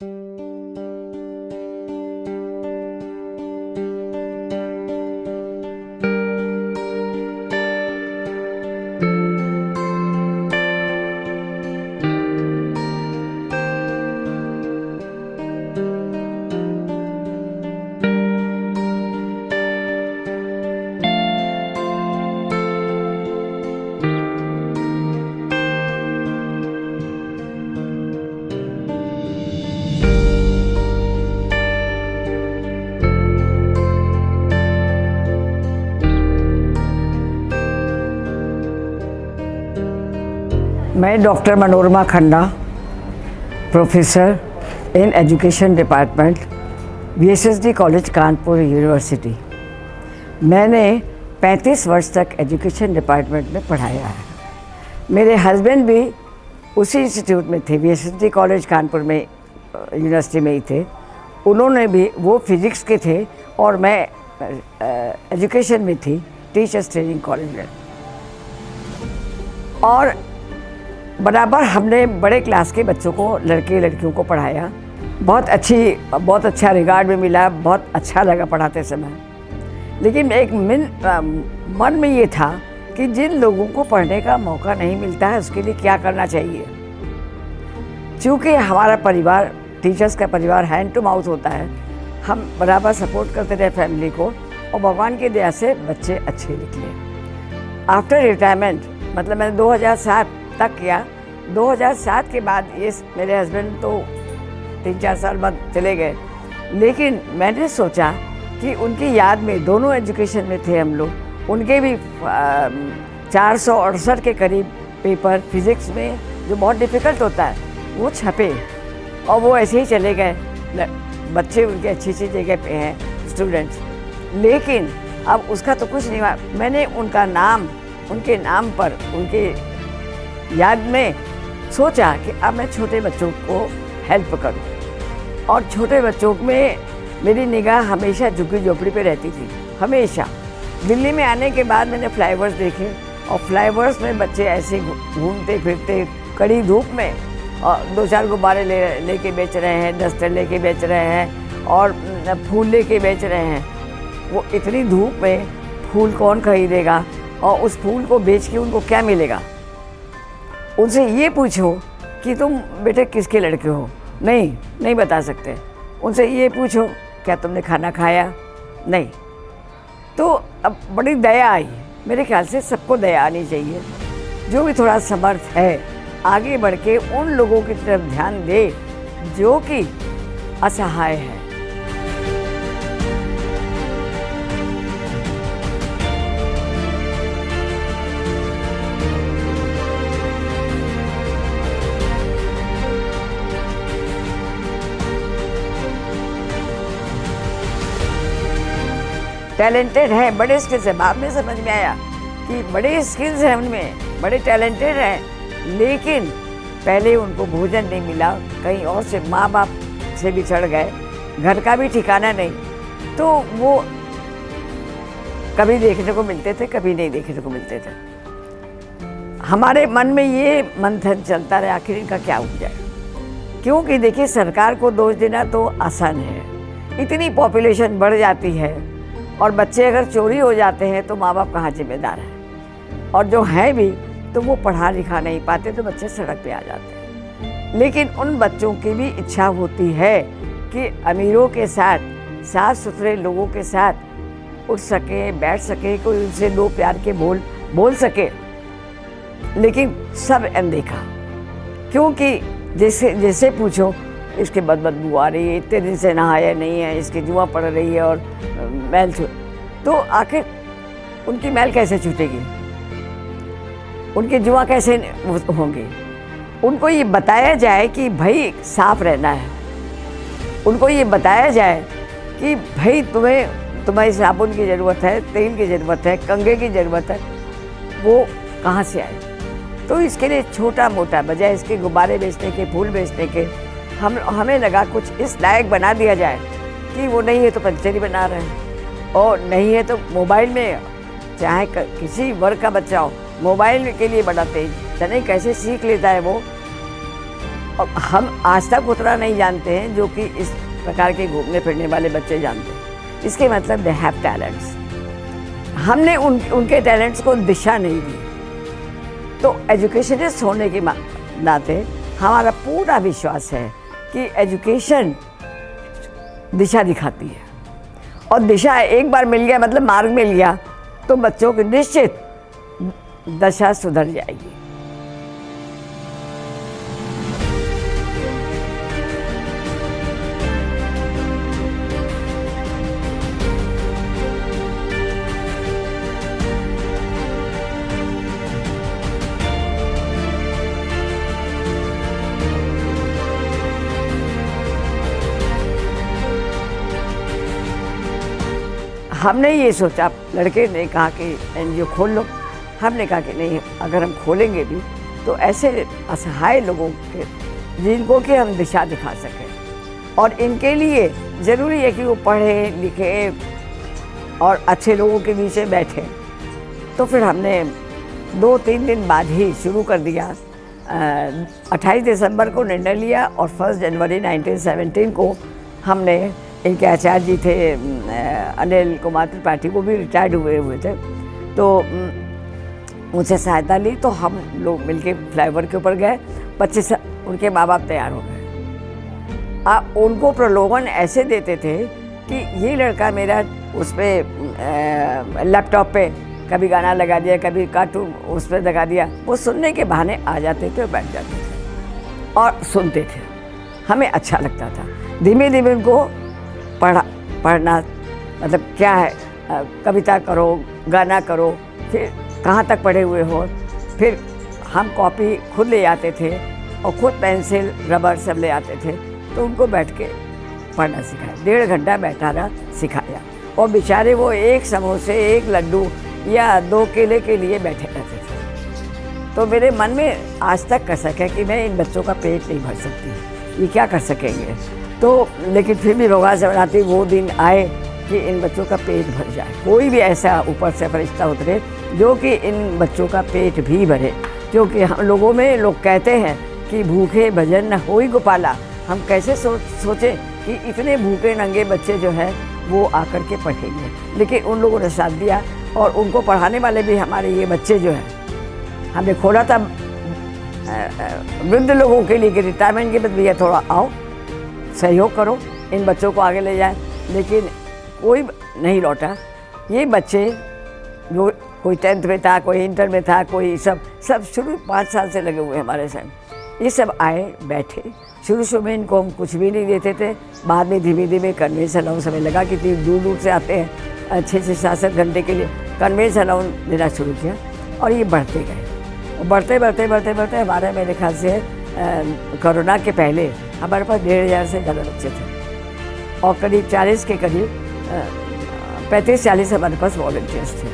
मैं doctor Manorama Khanna, professor in education department, VSSD college Kanpur university. मैंने 35 वर्ष तक एजुकेशन डिपार्टमेंट में पढ़ाया है। मेरे हस्बैंड भी उसी इंस्टीट्यूट में थे, VSSD कॉलेज कानपुर में यूनिवर्सिटी में ही थे। उन्होंने भी, वो फिज़िक्स के थे और मैं एजुकेशन में थी, टीचर्स ट्रेनिंग कॉलेज में। और बराबर हमने बड़े क्लास के बच्चों को, लड़के लड़कियों को पढ़ाया। बहुत अच्छा रिगार्ड में मिला, बहुत अच्छा लगा पढ़ाते समय। लेकिन एक मन में ये था कि जिन लोगों को पढ़ने का मौका नहीं मिलता है उसके लिए क्या करना चाहिए। चूँकि हमारा परिवार, टीचर्स का परिवार हैंड टू माउथ होता है, हम बराबर सपोर्ट करते रहे फैमिली को और भगवान की दया से बच्चे अच्छे निकले। आफ्टर रिटायरमेंट, मतलब मैंने 2007 तक किया। 2007 के बाद ये मेरे हस्बैंड तो 3-4 साल बाद चले गए, लेकिन मैंने सोचा कि उनकी याद में, दोनों एजुकेशन में थे हम लोग, उनके भी 468 के करीब पेपर फिज़िक्स में, जो बहुत डिफ़िकल्ट होता है, वो छपे और वो ऐसे ही चले गए। बच्चे उनके अच्छी जगह पे हैं, स्टूडेंट्स। लेकिन अब उसका तो कुछ नहीं हुआ। मैंने उनका नाम, उनके नाम पर, उनके याद में सोचा कि अब मैं छोटे बच्चों को हेल्प करूं। और छोटे बच्चों में मेरी निगाह हमेशा झुग्गी झोपड़ी पे रहती थी, हमेशा। दिल्ली में आने के बाद मैंने फ्लाईओवर्स देखे और फ्लाईओवर्स में बच्चे ऐसे घूमते फिरते कड़ी धूप में, और 2-4 गुब्बारे लेके बेच रहे हैं, डस्टर लेके बेच रहे हैं और फूल लेके बेच रहे हैं। वो इतनी धूप में फूल कौन खरीदेगा और उस फूल को बेच के उनको क्या मिलेगा। उनसे ये पूछो कि तुम बेटे किसके लड़के हो, नहीं बता सकते। उनसे ये पूछो क्या तुमने खाना खाया, नहीं। तो अब बड़ी दया आई। मेरे ख्याल से सबको दया आनी चाहिए। जो भी थोड़ा समर्थ है आगे बढ़ के उन लोगों की तरफ ध्यान दे जो कि असहाय है। टैलेंटेड है, बड़े स्किल्स है। बाद में समझ में आया कि बड़े स्किल्स हैं उनमें, बड़े टैलेंटेड हैं, लेकिन पहले उनको भोजन नहीं मिला, कहीं और से माँ बाप से बिछड़ गए, घर का भी ठिकाना नहीं, तो वो कभी देखने को मिलते थे, कभी नहीं देखने को मिलते थे। हमारे मन में ये मंथन चलता रहा आखिर इनका क्या हो जाए। क्योंकि देखिए, सरकार को दोष देना तो आसान है। इतनी पॉपुलेशन बढ़ जाती है और बच्चे अगर चोरी हो जाते हैं तो माँ बाप कहाँ जिम्मेदार हैं। और जो हैं भी तो वो पढ़ा लिखा नहीं पाते तो बच्चे सड़क पे आ जाते हैं। लेकिन उन बच्चों की भी इच्छा होती है कि अमीरों के साथ, साफ सुथरे लोगों के साथ उठ सके, बैठ सके, कोई उनसे दो प्यार के बोल सके। लेकिन सब अनदेखा। क्योंकि जैसे पूछो, इसके बदबू आ रही है, इतने दिन से नहाया नहीं है, इसकी जुआ पड़ रही है और मैल तो आखिर उनकी मैल कैसे छूटेगी, उनकी जुआ कैसे होंगी। उनको ये बताया जाए कि भाई साफ रहना है, उनको ये बताया जाए कि भाई तुम्हें साबुन की ज़रूरत है, तेल की ज़रूरत है, कंघे की ज़रूरत है, वो कहाँ से आए। तो इसके लिए छोटा मोटा, बजाय इसके गुब्बारे बेचने के, फूल बेचने के, हमें लगा कुछ इस लायक बना दिया जाए कि वो नहीं है तो पंचरी बना रहे हैं, और नहीं है तो मोबाइल में, चाहे किसी वर्ग का बच्चा हो, मोबाइल के लिए बड़ा तेज, नहीं कैसे सीख लेता है वो। और हम आज तक उतना नहीं जानते हैं जो कि इस प्रकार के घूमने फिरने वाले बच्चे जानते हैं। इसके मतलब दे हैव टैलेंट्स। हमने उनके टैलेंट्स को दिशा नहीं दी। तो एजुकेशनिस्ट होने के नाते हमारा पूरा विश्वास है कि एजुकेशन दिशा दिखाती है, और दिशा एक बार मिल गया मतलब मार्ग मिल गया तो बच्चों की निश्चित दशा सुधर जाएगी। हमने ये सोचा, लड़के ने कहा कि एनजीओ खोल लो। हमने कहा कि नहीं, अगर हम खोलेंगे भी तो ऐसे असहाय लोगों के जिनको कि हम दिशा दिखा सकें, और इनके लिए ज़रूरी है कि वो पढ़े लिखे और अच्छे लोगों के नीचे बैठे। तो फिर हमने 2-3 दिन बाद ही शुरू कर दिया। 28 दिसंबर को निर्णय लिया और 1 जनवरी 1917 को हमने, इनके आचार्य जी थे अनिल कुमार त्रिपाठी, वो भी रिटायर्ड हुए थे, तो उनसे सहायता ली। तो हम लोग मिलके फ्लाईओवर के ऊपर गए। 25 उनके माँ बाप तैयार हो गए। आप उनको प्रलोभन ऐसे देते थे कि ये लड़का मेरा उस पर लैपटॉप पे कभी गाना लगा दिया, कभी कार्टून उस पर लगा दिया, वो सुनने के बहाने आ जाते थे और बैठ जाते थे और सुनते थे। हमें अच्छा लगता था। धीमे धीमे उनको पढ़ना मतलब क्या है, कविता करो, गाना करो, फिर कहाँ तक पढ़े हुए हो। फिर हम कॉपी खुद ले आते थे और खुद पेंसिल रबर सब ले आते थे, तो उनको बैठ के पढ़ना सिखाया। 1.5 घंटा बैठाना सिखाया, और बेचारे वो एक समोसे, एक लड्डू या 2 केले के लिए बैठे रहते थे। तो मेरे मन में आज तक कसक है कि मैं इन बच्चों का पेट नहीं भर सकती, ये क्या कर सकेंगे। तो लेकिन फिर भी भगवान से बनाती वो दिन आए कि इन बच्चों का पेट भर जाए। कोई भी ऐसा ऊपर से फरिश्ता उतरे जो कि इन बच्चों का पेट भी भरे। क्योंकि हम लोगों में लोग कहते हैं कि भूखे भजन न होई गोपाला। हम कैसे सोचें कि इतने भूखे नंगे बच्चे जो हैं वो आकर के पढ़ेंगे। लेकिन उन लोगों ने साथ दिया, और उनको पढ़ाने वाले भी हमारे ये बच्चे जो हैं, हमने खोला था वृद्ध लोगों के लिए कि रिटायरमेंट के बाद भैया थोड़ा आओ, सहयोग करो, इन बच्चों को आगे ले जाए। लेकिन कोई नहीं लौटा। ये बच्चे जो कोई 10th में था, कोई इंटर में था, कोई सब शुरू 5 साल से लगे हुए हमारे संग। ये सब आए बैठे। शुरू में इनको हम कुछ भी नहीं देते थे, बाद में धीमे धीमे कन्वेंस अलाउंस हमें लगा कि दूर दूर से आते हैं 6-7 घंटे के लिए, कन्वेंस अलाउंस देना शुरू किया, और ये बढ़ते गए। बढ़ते हमारे मेरे ख्याल से कोरोना के पहले हमारे पास 1,500 से ज़्यादा बच्चे थे, और करीब 40 के करीब 35-40 हमारे पास वॉलंटियर्स थे।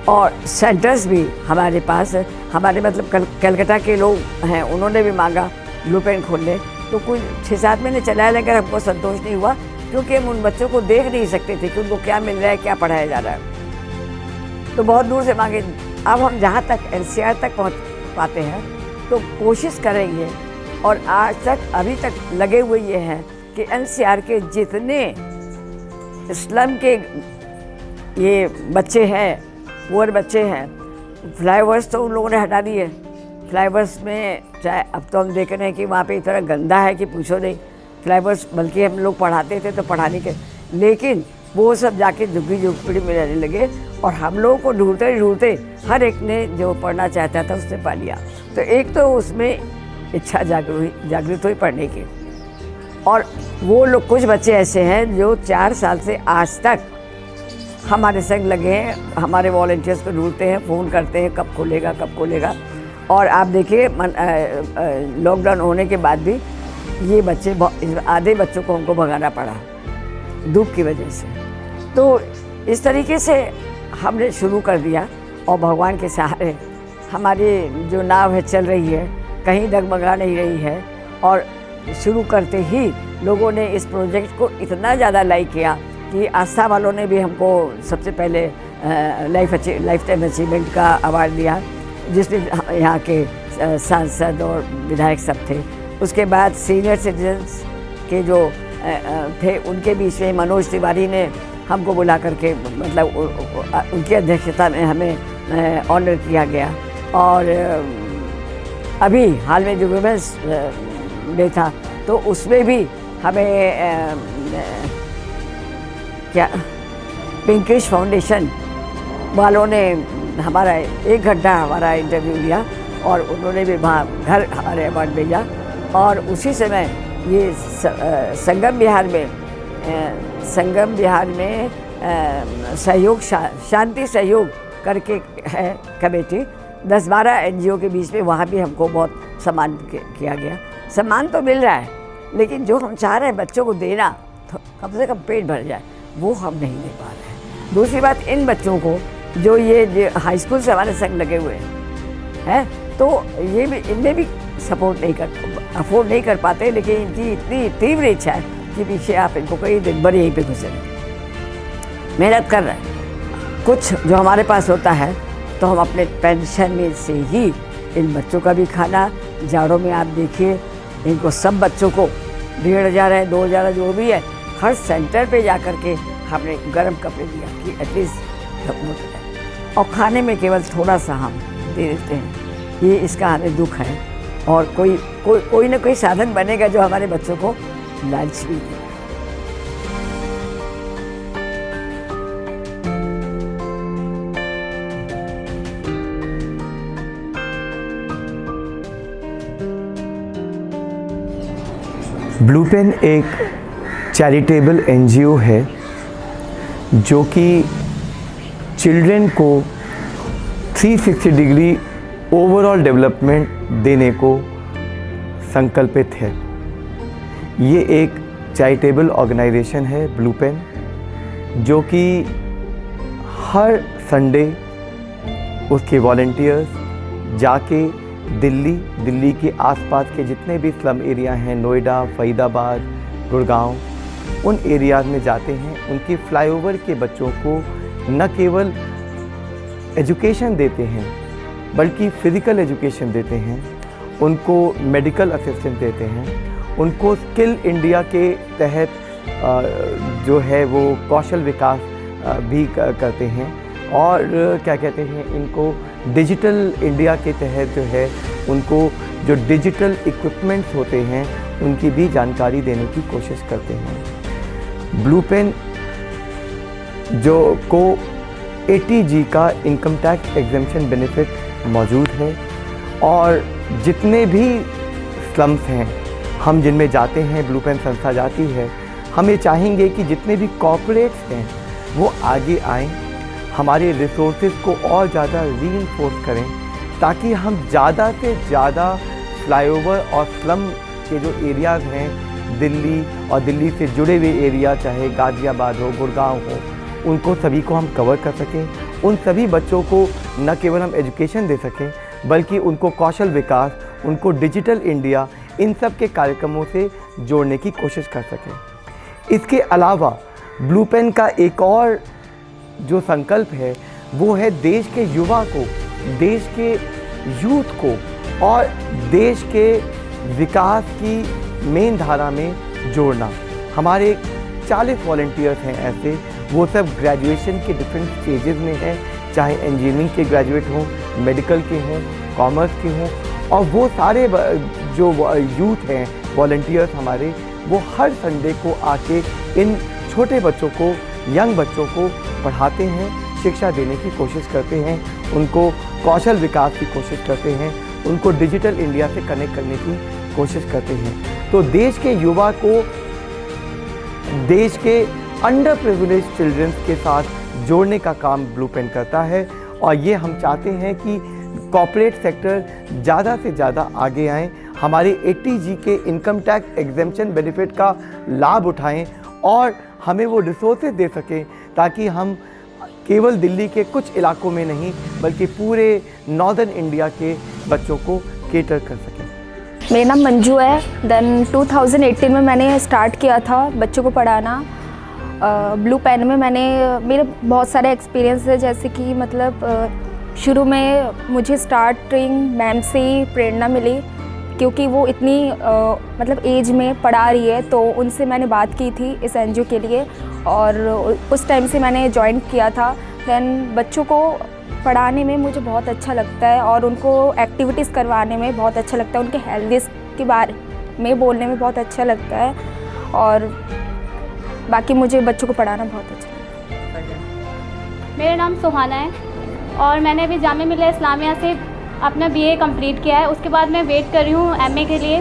और सेंटर्स भी हमारे पास, हमारे मतलब कलकत्ता के लोग हैं, उन्होंने भी मांगा ब्लू पेन खोलने। तो कुछ 6-7 महीने चलाया, लेकर हमको संतोष नहीं हुआ, क्योंकि हम उन बच्चों को देख नहीं सकते थे कि उनको क्या मिल रहा है, क्या पढ़ाया जा रहा है। तो बहुत दूर से मांगे। अब हम जहाँ तक NCR तक पहुँच पाते हैं तो कोशिश करेंगे, और आज तक अभी तक लगे हुए ये हैं कि NCR के जितने स्लम के ये बच्चे हैं, पुअर बच्चे हैं, फ्लाईओवर्स तो उन लोगों ने हटा दिए। फ्लाईओवर्स में चाहे अब तो हम देख रहे हैं कि वहाँ पे इतना गंदा है कि पूछो नहीं। फ्लाईओवर्स बल्कि हम लोग पढ़ाते थे तो पढ़ाने के, लेकिन वो सब जाके झुग्गी झोंपड़ी में रहने लगे, और हम लोगों को ढूंढते हर एक ने जो पढ़ना चाहता था उसने पा लिया। तो एक तो उसमें इच्छा जागृत हुई पढ़ने की। और वो लोग, कुछ बच्चे ऐसे हैं जो 4 साल से आज तक हमारे संग लगे हैं, हमारे वॉलंटियर्स को ढूंढते हैं, फ़ोन करते हैं कब खोलेगा। और आप देखिए लॉकडाउन होने के बाद भी ये बच्चे, आधे बच्चों को हमको भगाना पड़ा धूप की वजह से। तो इस तरीके से हमने शुरू कर दिया, और भगवान के सहारे हमारी जो नाव है चल रही है, कहीं डगमगा नहीं रही है। और शुरू करते ही लोगों ने इस प्रोजेक्ट को इतना ज़्यादा लाइक किया कि आस्था वालों ने भी हमको सबसे पहले लाइफ टाइम अचीवमेंट का अवार्ड दिया, जिसमें यहाँ के सांसद और विधायक सब थे। उसके बाद सीनियर सिटीजन्स के जो थे उनके बीच में मनोज तिवारी ने हमको बुला करके मतलब उनकी अध्यक्षता में हमें ऑनर किया गया। और अभी हाल में जो वुमेंस डे था तो उसमें भी हमें क्या पिंकिश फाउंडेशन वालों ने हमारा 1 घंटा हमारा इंटरव्यू लिया और उन्होंने भी वहाँ घर हमारे अवार्ड भेजा। और उसी समय ये संगम बिहार में सहयोग शांति सहयोग करके है कमेटी, 10-12 NGO के बीच में, वहाँ भी हमको बहुत सम्मान किया गया। सम्मान तो मिल रहा है, लेकिन जो हम चाह रहे हैं बच्चों को देना, तो कम से कम पेट भर जाए, वो हम नहीं दे पा रहे हैं। दूसरी बात, इन बच्चों को जो ये हाई स्कूल से हमारे संग लगे हुए हैं, तो ये भी इनमें भी अफोर्ड नहीं कर पाते, लेकिन इनकी इतनी तीव्र इच्छा है कि पीछे आप इनको कई दिन भर यहीं पे घुसे मेहनत कर रहे हैं। कुछ जो हमारे पास होता है तो हम अपने पेंशन में से ही इन बच्चों का भी खाना, जाड़ों में आप देखिए इनको सब बच्चों को 1500 है 2000 जो भी है, हर सेंटर पे जा कर के हमने गर्म कपड़े दिया कि एटलीस्ट, और खाने में केवल थोड़ा सा हम दे देते हैं। ये इसका हमें दुख है, और कोई ना कोई साधन बनेगा जो हमारे बच्चों को लालच भी दे। ब्लू पेन एक चैरिटेबल NGO है जो कि चिल्ड्रन को 360 डिग्री ओवरऑल डेवलपमेंट देने को संकल्पित है। ये एक चैरिटेबल ऑर्गेनाइजेशन है ब्लू पेन, जो कि हर संडे उसके वॉलंटियर्स जाके दिल्ली के आसपास के जितने भी स्लम एरिया हैं, नोएडा, फरीदाबाद, गुड़गांव, उन एरियाज़ में जाते हैं। उनके फ्लाईओवर के बच्चों को न केवल एजुकेशन देते हैं बल्कि फ़िज़िकल एजुकेशन देते हैं, उनको मेडिकल असिस्टेंस देते हैं, उनको स्किल इंडिया के तहत जो है वो कौशल विकास भी करते हैं, और क्या कहते हैं, इनको डिजिटल इंडिया के तहत जो है उनको जो डिजिटल इक्विपमेंट्स होते हैं उनकी भी जानकारी देने की कोशिश करते हैं। ब्लू पेन जो को 80G का इनकम टैक्स एग्जेम्पशन बेनिफिट मौजूद है, और जितने भी स्लम्स हैं हम जिनमें जाते हैं, ब्लू पेन संस्था जाती है, हम ये चाहेंगे कि जितने भी कॉर्पोरेट्स हैं वो आगे आएँ, हमारे रिसोर्सेज को और ज़्यादा रीइंफोर्स करें, ताकि हम ज़्यादा से ज़्यादा फ्लाईओवर और स्लम के जो एरियाज़ हैं दिल्ली और दिल्ली से जुड़े हुए एरिया, चाहे गाज़ियाबाद हो, गुड़गांव हो, उनको सभी को हम कवर कर सकें। उन सभी बच्चों को न केवल हम एजुकेशन दे सकें बल्कि उनको कौशल विकास, उनको डिजिटल इंडिया, इन सब के कार्यक्रमों से जोड़ने की कोशिश कर सकें। इसके अलावा ब्लू पेन का एक और जो संकल्प है वो है देश के युवा को, देश के यूथ को और देश के विकास की मेन धारा में जोड़ना। हमारे 40 वॉलंटियर्स हैं ऐसे, वो सब ग्रेजुएशन के डिफरेंट स्टेजेस में हैं, चाहे इंजीनियरिंग के ग्रेजुएट हों, मेडिकल के हों, कॉमर्स के हों, और वो सारे जो यूथ हैं वॉलंटियर्स हमारे, वो हर संडे को आके इन छोटे बच्चों को, यंग बच्चों को पढ़ाते हैं, शिक्षा देने की कोशिश करते हैं, उनको कौशल विकास की कोशिश करते हैं, उनको डिजिटल इंडिया से कनेक्ट करने की कोशिश करते हैं। तो देश के युवा को देश के अंडर प्रिविलेज चिल्ड्रंस के साथ जोड़ने का काम ब्लू पेन करता है, और ये हम चाहते हैं कि कॉर्पोरेट सेक्टर ज़्यादा से ज़्यादा आगे आएँ, हमारे 80G के इनकम टैक्स एग्जेम्पशन बेनिफिट का लाभ उठाएं और हमें वो रिसोर्सेज दे सकें, ताकि हम केवल दिल्ली के कुछ इलाकों में नहीं बल्कि पूरे नॉर्दर्न इंडिया के बच्चों को केटर कर सकें। मेरा नाम मंजू है। देन 2018 में मैंने स्टार्ट किया था बच्चों को पढ़ाना। ब्लू पेन में मेरे बहुत सारे एक्सपीरियंस है, जैसे कि मतलब शुरू में मुझे स्टार्टिंग मैम से ही प्रेरणा मिली, क्योंकि वो इतनी मतलब एज में पढ़ा रही है, तो उनसे मैंने बात की थी इस एनजीओ के लिए और उस टाइम से मैंने ज्वाइन किया था। दैन बच्चों को पढ़ाने में मुझे बहुत अच्छा लगता है और उनको एक्टिविटीज़ करवाने में बहुत अच्छा लगता है, उनके हेल्थ के बारे में बोलने में बहुत अच्छा लगता है और बाकी मुझे बच्चों को पढ़ाना बहुत अच्छा लगता है। मेरा नाम सुहाना है और मैंने अभी जामिया मिल्लिया इस्लामिया से अपना बीए कंप्लीट किया है। उसके बाद मैं वेट कर रही हूँ एमए के लिए।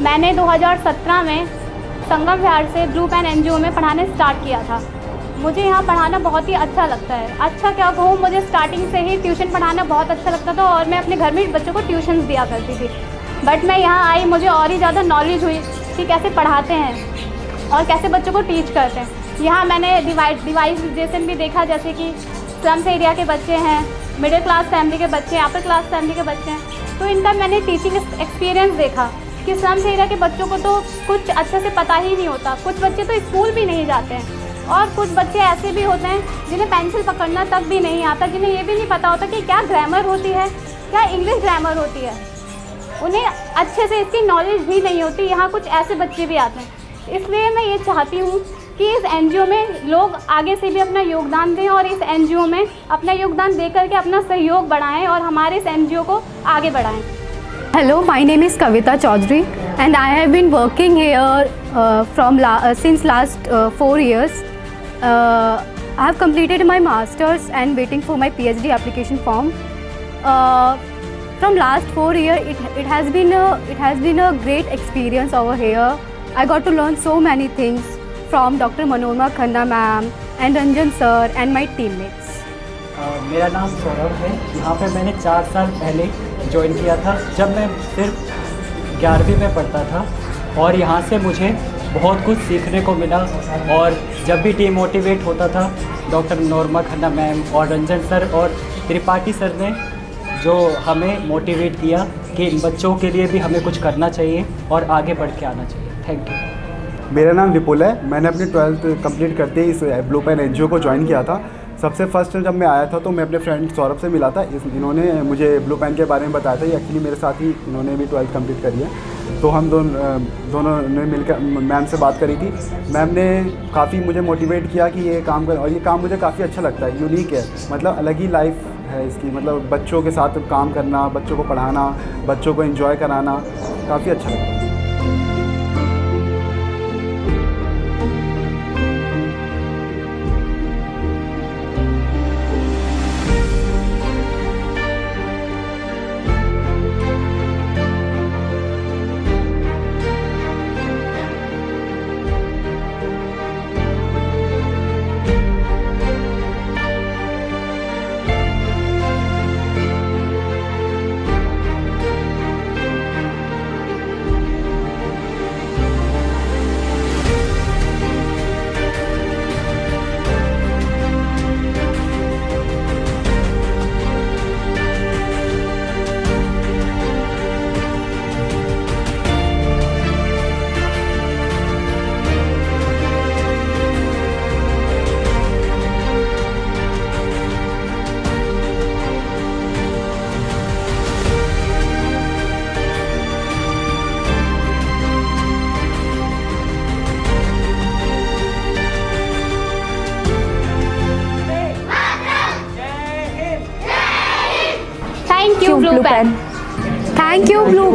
मैंने 2017 में संगम विहार से ब्लू पेन एनजीओ में पढ़ाने स्टार्ट किया था। मुझे यहाँ पढ़ाना बहुत ही अच्छा लगता है। अच्छा क्या कहूँ, मुझे स्टार्टिंग से ही ट्यूशन पढ़ाना बहुत अच्छा लगता था और मैं अपने घर में बच्चों को ट्यूशन्स दिया करती थी। बट मैं यहाँ आई, मुझे और ही ज़्यादा नॉलेज हुई कि कैसे पढ़ाते हैं और कैसे बच्चों को टीच करते हैं। यहाँ मैंने डिवाइजेशन भी देखा, जैसे कि स्लम्स एरिया के बच्चे हैं, मिडिल क्लास फैमिली के बच्चे हैं, अपर क्लास फैमिली के बच्चे हैं, तो इनका मैंने टीचिंग एक्सपीरियंस देखा कि स्लम्स एरिया के बच्चों को तो कुछ अच्छे से पता ही नहीं होता। कुछ बच्चे तो स्कूल भी नहीं जाते हैं और कुछ बच्चे ऐसे भी होते हैं जिन्हें पेंसिल पकड़ना तक भी नहीं आता, जिन्हें ये भी नहीं पता होता कि क्या ग्रामर होती है, क्या इंग्लिश ग्रामर होती है। उन्हें अच्छे से इसकी नॉलेज भी नहीं होती। यहाँ कुछ ऐसे बच्चे भी आते हैं। इसलिए मैं ये चाहती हूँ कि इस एनजीओ में लोग आगे से भी अपना योगदान दें और इस एनजीओ में अपना योगदान दे करके अपना सहयोग बढ़ाएं और हमारे इस एनजीओ को आगे बढ़ाएं। Hello, my name is Kavita Chaudhary and I have been working here since last 4 years. I have completed my masters and waiting for my PhD application form. From last 4 years, it has been a great experience over here. I got to learn so many things from Dr. Manorama Khanna ma'am and Ranjan sir and my teammates. मेरा नाम सौरभ है। यहाँ पे मैंने 4 साल पहले join किया था, जब मैं सिर्फ 11वीं में पढ़ता था और यहाँ से मुझे बहुत कुछ सीखने को मिला। और जब भी टीम मोटिवेट होता था, डॉक्टर मनोरमा खन्ना मैम और रंजन सर और त्रिपाठी सर ने जो हमें मोटिवेट किया कि इन बच्चों के लिए भी हमें कुछ करना चाहिए और आगे बढ़ के आना चाहिए। Thank you. मेरा नाम विपुल है। मैंने अपनी 12th कंप्लीट करते ही इस ब्लू पेन एनजीओ को ज्वाइन किया था। सबसे फर्स्ट जब मैं आया था तो मैं अपने फ्रेंड सौरभ से मिला था। इन्होंने मुझे ब्लू पेन के बारे में बताया था। ये एक्चुअली मेरे साथ ही इन्होंने भी 12th कंप्लीट करी है। तो हम दोनों ने मिलकर मैम से बात करी थी। मैम ने काफ़ी मुझे मोटिवेट किया कि ये काम कर, और ये काम मुझे काफ़ी अच्छा लगता है, यूनिक है, मतलब अलग ही लाइफ है इसकी। मतलब बच्चों के साथ काम करना, बच्चों को पढ़ाना, बच्चों को एंजॉय कराना काफ़ी अच्छा लगता है। Thank you, Blue Pen. Thank you, Blue